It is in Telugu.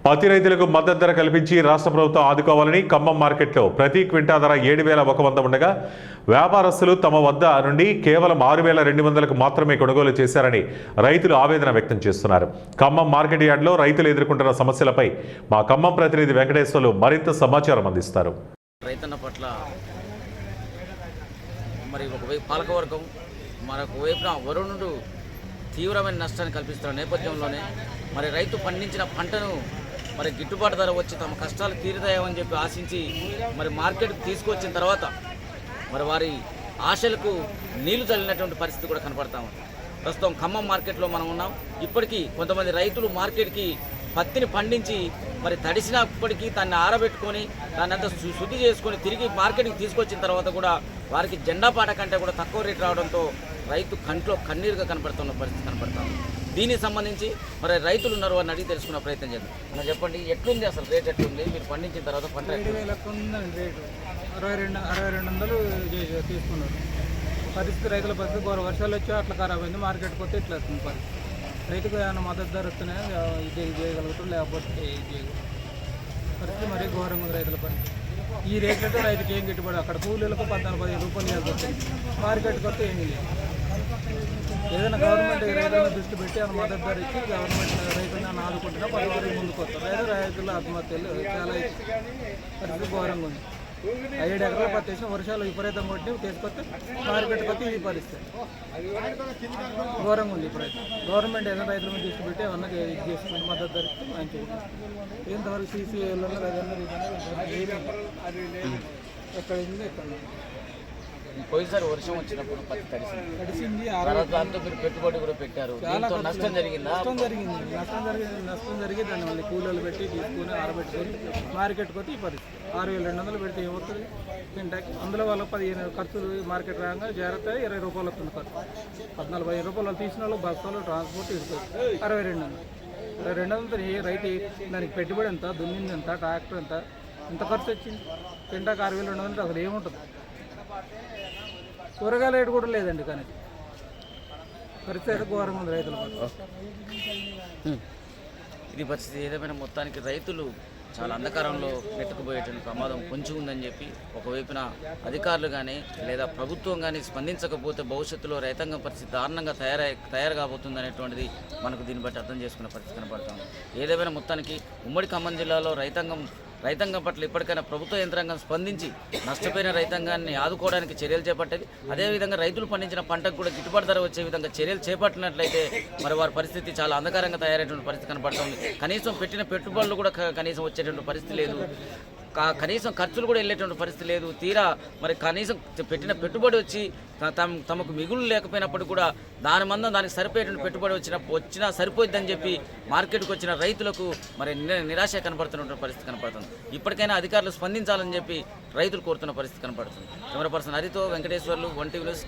పత్తి రైతులకు మద్దతు ధర కల్పించి రాష్ట్ర ప్రభుత్వం ఆదుకోవాలని ఖమ్మం మార్కెట్లో ప్రతి క్వింటా ధర 7,100 ఉండగా వ్యాపారస్తులు తమ వద్ద నుండి కేవలం 6,200కు మాత్రమే కొనుగోలు చేశారని రైతులు ఆవేదన వ్యక్తం చేస్తున్నారు. ఖమ్మం మార్కెట్ యార్డ్లో రైతులు ఎదుర్కొంటున్న సమస్యలపై మా ఖమ్మం ప్రతినిధి వెంకటేశ్వర్లు మరింత సమాచారం అందిస్తారు. రైతన్న పట్ల మరి ఒకవైపు పాలకవర్గం మరొక వైపున వరుణుడు తీవ్రమైన నష్టాన్ని కల్పిస్తున్న నేపథ్యంలోనే మరి రైతు పండించిన పంటను మరి గిట్టుబాటు ధర వచ్చి తమ కష్టాలు తీరుతాయని చెప్పి ఆశించి మరి మార్కెట్కి తీసుకొచ్చిన తర్వాత మరి వారి ఆశలకు నీళ్లు చల్లినటువంటి పరిస్థితి కూడా కనపడతా ఉంది. ప్రస్తుతం ఖమ్మం మార్కెట్లో మనం ఉన్నాం. ఇప్పటికీ కొంతమంది రైతులు మార్కెట్కి పత్తిని పండించి మరి తడిసినప్పటికీ దాన్ని ఆరబెట్టుకొని దాన్ని అంతా శుద్ధి చేసుకొని తిరిగి మార్కెట్కి తీసుకొచ్చిన తర్వాత కూడా వారికి జెండా పాట కంటే కూడా తక్కువ రేటు రావడంతో రైతు కంట్లో కన్నీరుగా కనపడుతున్న పరిస్థితి కనపడతాము. దీనికి సంబంధించి మరి రైతులు ఉన్నారు వారిని అడిగి తెలుసుకునే ప్రయత్నం చేద్దాం. అన్న చెప్పండి, ఎట్లుంది అసలు రేట్ ఎట్లుంది? మీరు పండించిన తర్వాత పంట 7,000 ఉందండి రేటు. 6200 తీసుకున్నారు. పరిస్థితి రైతుల పరిస్థితి ఘోర వర్షాలు వచ్చి అట్లా ఖరాబ్ అయింది. మార్కెట్కి వస్తే ఇట్లా వస్తుంది పరిస్థితి. రైతుకు ఏమైనా మద్దతు ధర వస్తున్నాయో ఇది చేయగలుగుతారు, లేకపోతే పరిస్థితి మరీ ఘోరంగా ఉంది రైతుల పరిస్థితి. ఈ రేట్లతో రైతుకి ఏం గిట్టుబడి అక్కడ కూలీలకు 14-15 రూపాయలు ఇవ్వాల్సి మార్కెట్కి వస్తే ఏమీ లేదు. ఏదైనా గవర్నమెంట్ రైతులను దృష్టి పెట్టి ఆ మద్దతు ధర ఇచ్చి గవర్నమెంట్ రైతులను ఆదుకుంటున్నా 10 వరకు ముందుకు వస్తారు. రైతుల ఆత్మహత్యలు చాలా పరిస్థితి ఘోరంగా ఉంది. 5 ఎకరాల పత్తి వేసిన వర్షాలు విపరీతం కొట్టి తీసుకొస్తే మార్కెట్కి వస్తే ఇది పరిస్థితి ఘోరంగా ఉంది. ఇప్పుడైతే గవర్నమెంట్ ఏదైనా రైతుల మీద దృష్టి పెట్టి ఏమన్నా ఇది చేసుకుంటే మద్దతు ధరకి మంచిగా ఇంతవరకు సీసీఏలో ఎక్కడ ఉంది ఎక్కడ పోయినసారి వర్షం వచ్చినప్పుడు పత్తి తడిసింది. దాంతో మీరు పెట్టుబడి కూడా పెట్టారు. నష్టం జరిగిందా? నష్టం జరిగి దాన్ని మళ్ళీ కూలీలు పెట్టి తీసుకుని ఆరబెట్టుకొని మార్కెట్కి వచ్చి ఈ పరిస్థితి 6,200 పెడితే ఏమవుతుంది తింటాకి. అందులో వాళ్ళ 15 ఖర్చులు మార్కెట్ రాగా జాగ్రత్త 20 రూపాయలు వస్తుంది ఖర్చు. 14-15 రూపాయలు తీసిన వాళ్ళు బస్సులు ట్రాన్స్పోర్ట్ తీసుకోవచ్చు. 6200 రైతు దానికి పెట్టుబడి ఎంత, దున్నింది ఎంత, ట్రాక్టర్ ఎంత ఖర్చు వచ్చింది? తింటాకి 6,200 అసలు ఏముంటుంది? కూరగాయల రేటు కూడా లేదండి. కానీ పరిస్థితి అయితే ఘోరంగా ఉంది రైతుల ఇది పరిస్థితి. ఏదేమైనా మొత్తానికి రైతులు చాలా అంధకారంలో నెట్టుకుపోయేటువంటి ప్రమాదం పొంచి ఉందని చెప్పి ఒకవైపున అధికారులు కానీ లేదా ప్రభుత్వం కానీ స్పందించకపోతే భవిష్యత్తులో రైతాంగం పరిస్థితి దారుణంగా తయారు కాబోతుంది అనేటువంటిది మనకు దీన్ని బట్టి అర్థం చేసుకునే పరిస్థితి కనపడుతుంది. ఏదేమైనా మొత్తానికి ఉమ్మడి ఖమ్మం జిల్లాలో రైతాంగం పట్ల ఇప్పటికైనా ప్రభుత్వ యంత్రాంగం స్పందించి నష్టపోయిన రైతాంగాన్ని ఆదుకోవడానికి చర్యలు చేపట్టేది. అదేవిధంగా రైతులు పండించిన పంటకు కూడా గిట్టుబాటు ధర వచ్చే విధంగా చర్యలు చేపట్టినట్లయితే మరి వారి పరిస్థితి చాలా అంధకారంగా తయారైనటువంటి పరిస్థితి కనపడుతుంది. కనీసం పెట్టిన పెట్టుబడులు కూడా కనీసం వచ్చేటువంటి పరిస్థితి లేదు. కనీసం ఖర్చులు కూడా వెళ్ళేటువంటి పరిస్థితి లేదు. తీరా మరి కనీసం పెట్టిన పెట్టుబడి వచ్చి తమకు మిగులు లేకపోయినప్పుడు కూడా దానికి సరిపోయేటువంటి పెట్టుబడి వచ్చినా సరిపోయిద్దని చెప్పి మార్కెట్కి వచ్చిన రైతులకు మరి నిరాశ కనపడుతున్నటువంటి పరిస్థితి కనపడుతుంది. ఇప్పటికైనా అధికారులు స్పందించాలని చెప్పి రైతులు కోరుతున్న పరిస్థితి కనపడుతుంది. కెమెరా పర్సన్ హరితో వెంకటేశ్వర్లు, 1 టీవీ న్యూస్.